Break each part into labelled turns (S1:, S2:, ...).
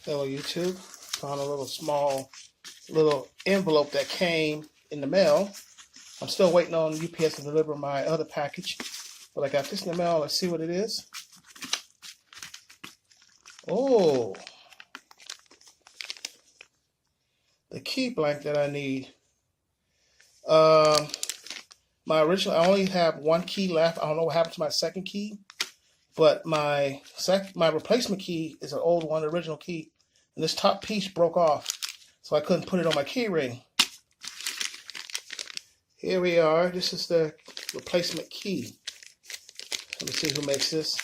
S1: Hello YouTube. Found a little small envelope that came in the mail. I'm still waiting on UPS to deliver my other package, but I got this in the mail. Let's see what it is. Oh, the key blank that I need. My original, I only have one key left. I don't know what happened to my second key, but my replacement key is an old one, the original key, and this top piece broke off, so I couldn't put it on my key ring. Here we are. This is the replacement key. Let me see who makes this.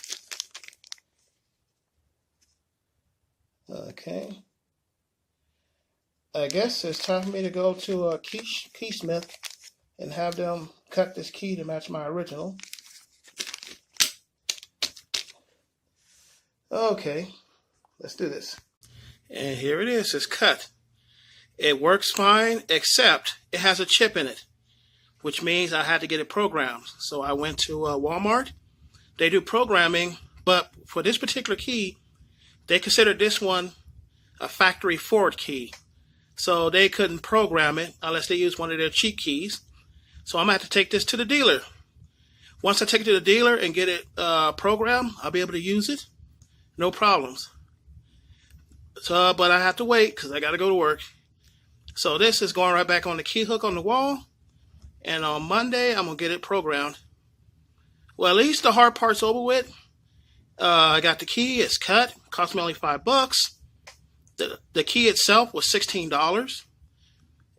S1: Okay. I guess it's time for me to go to a keysmith and have them cut this key to match my original. Okay, let's do this. And here it is. It's cut. It works fine, except it has a chip in it, which means I had to get it programmed. So I went to Walmart. They do programming, but for this particular key, they considered this one a factory forward key. So they couldn't program it unless they used one of their cheat keys. So I'm going to have to take this to the dealer. Once I take it to the dealer and get it programmed, I'll be able to use it. No problems. So, but I have to wait because I got to go to work. So this is going right back on the key hook on the wall. And on Monday, I'm going to get it programmed. Well, at least the hard part's over with. I got the key. It's cut. It cost me only $5. The key itself was $16.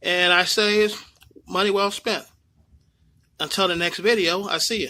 S1: And I say it's money well spent. Until the next video, I see you.